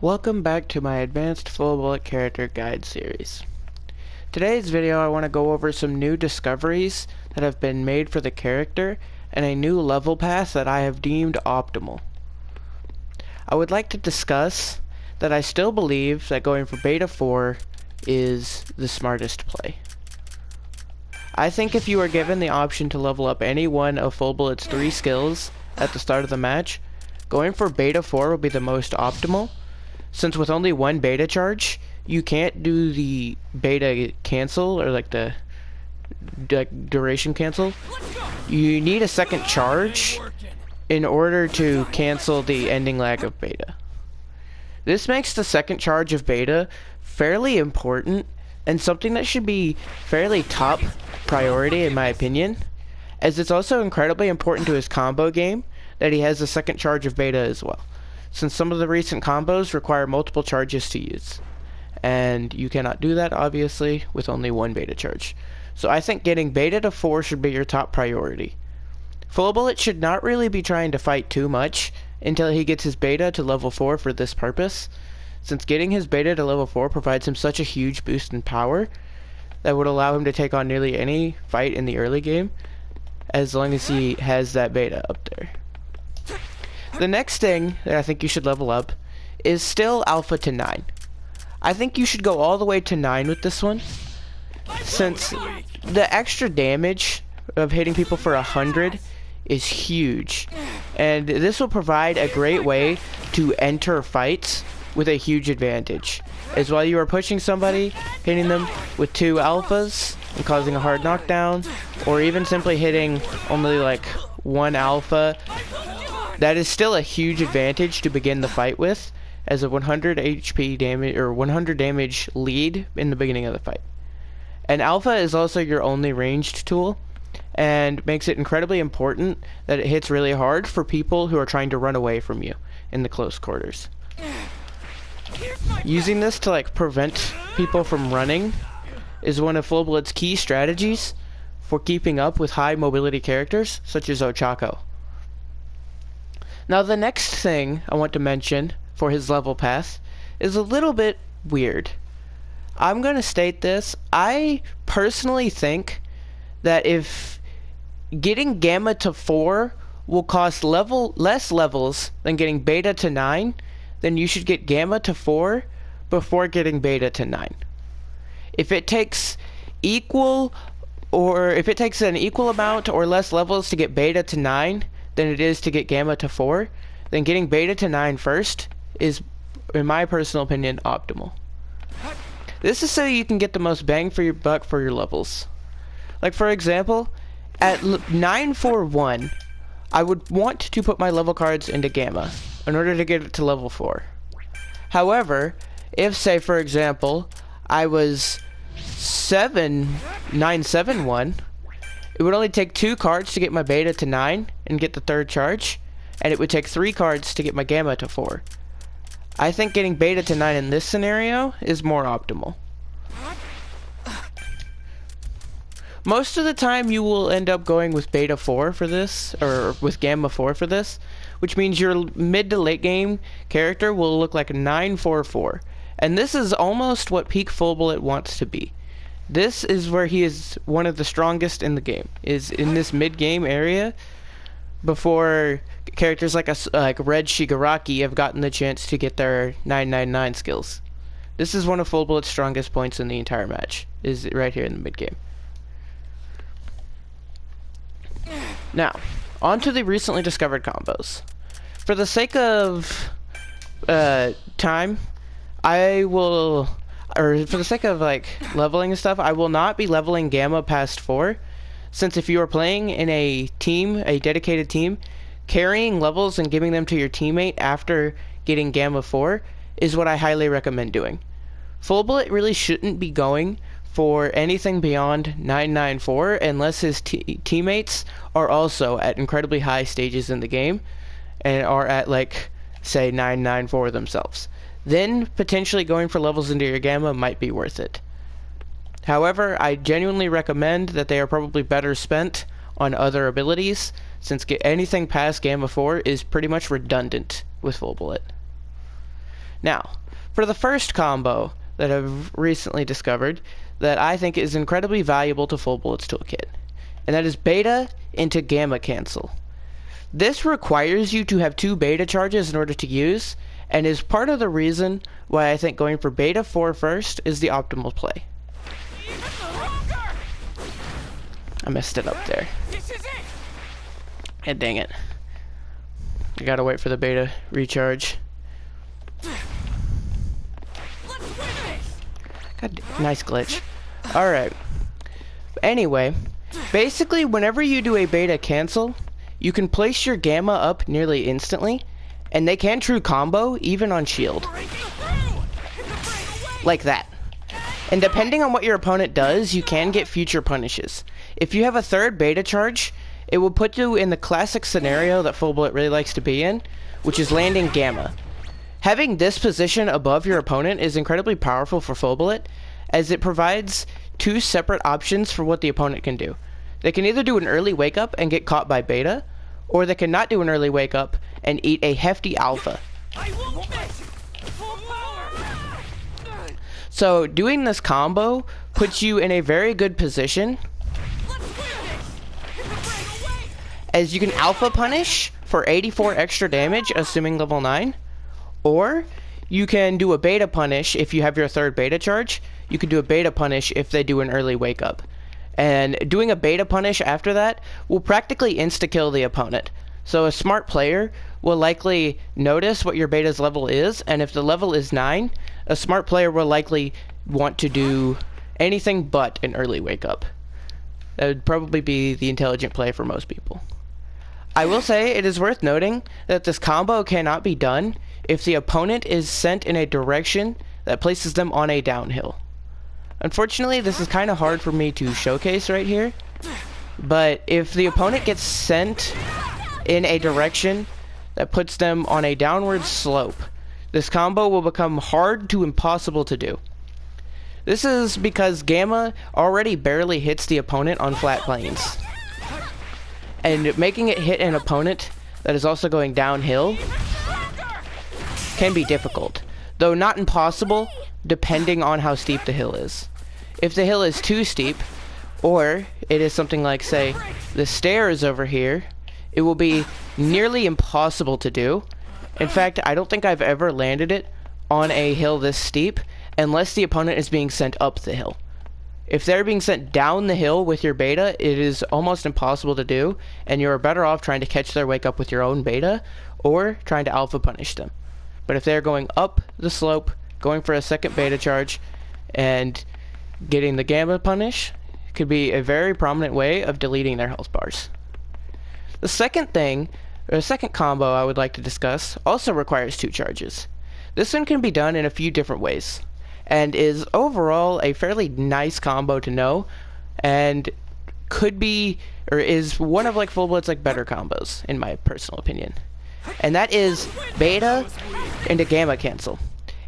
Welcome back to my Advanced Full Bullet Character Guide series. Today's video I want to go over some new discoveries that have been made for the character and a new level pass that I have deemed optimal. I would like to discuss that I still believe that going for Beta 4 is the smartest play. I think if you are given the option to level up any one of Full Bullet's 3 skills at the start of the match, going for Beta 4 will be the most optimal, since with only one beta charge, you can't do the beta cancel, or like the duration cancel. You need a second charge in order to cancel the ending lag of beta. This makes the second charge of beta fairly important and something that should be fairly top priority in my opinion, as it's also incredibly important to his combo game that he has a second charge of beta as well, since some of the recent combos require multiple charges to use, and you cannot do that obviously with only one beta charge. So I think getting beta to 4 should be your top priority. Full Bullet should not really be trying to fight too much until he gets his beta to level 4 for this purpose, since getting his beta to level 4 provides him such a huge boost in power that would allow him to take on nearly any fight in the early game as long as he has that beta up there. The next thing that I think you should level up is still Alpha to 9. I think you should go all the way to 9 with this one, since the extra damage of hitting people for 100 is huge, and this will provide a great way to enter fights with a huge advantage, as while you are pushing somebody, hitting them with 2 alphas and causing a hard knockdown, or even simply hitting only like 1 alpha, that is still a huge advantage to begin the fight with, as a 100 HP damage or 100 damage lead in the beginning of the fight. And alpha is also your only ranged tool, and makes it incredibly important that it hits really hard for people who are trying to run away from you in the close quarters. Using this to like prevent people from running is one of Full Bullet's key strategies for keeping up with high mobility characters such as Ochako. Now the next thing I want to mention for his level pass is a little bit weird. I'm going to state this. I personally think that if getting Gamma to 4 will cost less levels than getting Beta to 9, then you should get Gamma to 4 before getting Beta to 9. If it takes an equal amount or less levels to get Beta to 9 than it is to get Gamma to 4, then getting Beta to 9 first is, in my personal opinion, optimal. This is so you can get the most bang for your buck for your levels. Like for example, at 941, I would want to put my level cards into Gamma in order to get it to level 4. However, if say for example, I was 971, it would only take 2 cards to get my Beta to 9 and get the 3rd charge, and it would take 3 cards to get my Gamma to 4. I think getting Beta to 9 in this scenario is more optimal. Most of the time you will end up going with Beta 4 for this, or with Gamma 4 for this, which means your mid to late game character will look like a 944. And this is almost what peak Full Bullet wants to be. This is where he is one of the strongest in the game, is in this mid-game area, before characters like Red Shigaraki have gotten the chance to get their 999 skills. This is one of Full Bullet's strongest points in the entire match, is right here in the mid-game. Now, on to the recently discovered combos. For the sake of time, for the sake of like leveling and stuff, I will not be leveling Gamma past 4, since if you are playing in a team, a dedicated team, carrying levels and giving them to your teammate after getting Gamma 4 is what I highly recommend doing. Full Bullet really shouldn't be going for anything beyond 994 unless his teammates are also at incredibly high stages in the game and are at like say 994 themselves. Then potentially going for levels into your Gamma might be worth it. However, I genuinely recommend that they are probably better spent on other abilities, since anything past Gamma 4 is pretty much redundant with Full Bullet. Now, for the first combo that I've recently discovered that I think is incredibly valuable to Full Bullets Toolkit, and that is beta into gamma cancel. This requires you to have 2 beta charges in order to use, and is part of the reason why I think going for beta 4 first is the optimal play. I messed it up there. And dang it. I gotta wait for the beta recharge. God, nice glitch. Alright. Anyway, basically whenever you do a beta cancel, you can place your gamma up nearly instantly, and they can true combo even on shield. Like that. And depending on what your opponent does, you can get future punishes. If you have a 3rd beta charge, it will put you in the classic scenario that Full Bullet really likes to be in, which is landing gamma. Having this position above your opponent is incredibly powerful for Full Bullet, as it provides 2 separate options for what the opponent can do. They can either do an early wake up and get caught by beta, or they can not do an early wake up and eat a hefty alpha. So doing this combo puts you in a very good position, as you can alpha punish for 84 extra damage assuming level 9, or you can do a beta punish if you have your 3rd beta charge. You can do a beta punish if they do an early wake up. And doing a beta punish after that will practically insta-kill the opponent. So a smart player will likely notice what your beta's level is, and if the level is 9, a smart player will likely want to do anything but an early wake up. That would probably be the intelligent play for most people. I will say it is worth noting that this combo cannot be done if the opponent is sent in a direction that places them on a downhill. Unfortunately, this is kind of hard for me to showcase right here, but if the opponent gets sent in a direction that puts them on a downward slope, this combo will become hard to impossible to do. This is because gamma already barely hits the opponent on flat planes, and making it hit an opponent that is also going downhill can be difficult, though not impossible depending on how steep the hill is. If the hill is too steep, or it is something like, say, the stairs over here, it will be nearly impossible to do. In fact, I don't think I've ever landed it on a hill this steep unless the opponent is being sent up the hill. If they're being sent down the hill with your beta, it is almost impossible to do, and you're better off trying to catch their wake up with your own beta, or trying to alpha punish them. But if they're going up the slope, going for a 2nd beta charge, and getting the gamma punish, could be a very prominent way of deleting their health bars. The second combo I would like to discuss also requires 2 charges. This one can be done in a few different ways, and is overall a fairly nice combo to know, and could be, or is one of like Full Bullets like better combos, in my personal opinion. And that is beta into gamma cancel.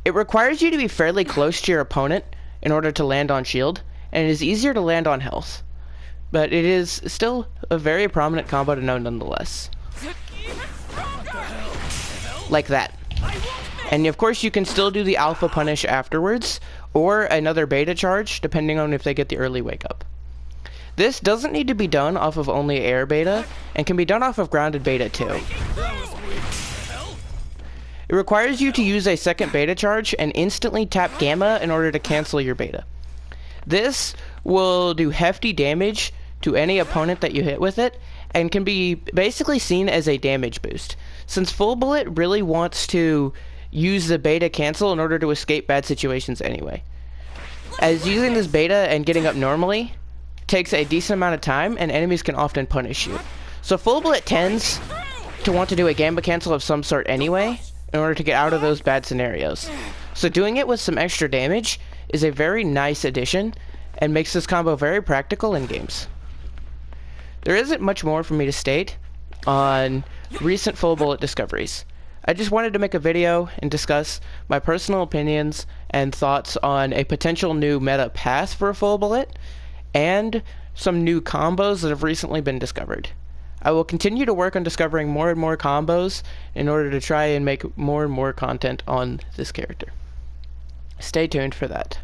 It requires you to be fairly close to your opponent in order to land on shield, and it is easier to land on health. But it is still a very prominent combo to know nonetheless. Like that. And of course you can still do the alpha punish afterwards, or another beta charge, depending on if they get the early wake up. This doesn't need to be done off of only air beta, and can be done off of grounded beta too. It requires you to use a 2nd beta charge and instantly tap gamma in order to cancel your beta. This will do hefty damage to any opponent that you hit with it, and can be basically seen as a damage boost, since Full Bullet really wants to use the beta cancel in order to escape bad situations anyway. As using this beta and getting up normally takes a decent amount of time, and enemies can often punish you. So Full Bullet tends to want to do a gamma cancel of some sort anyway, in order to get out of those bad scenarios. So doing it with some extra damage is a very nice addition, and makes this combo very practical in games. There isn't much more for me to state on recent Full Bullet discoveries. I just wanted to make a video and discuss my personal opinions and thoughts on a potential new meta path for a Full Bullet, and some new combos that have recently been discovered. I will continue to work on discovering more and more combos in order to try and make more and more content on this character. Stay tuned for that.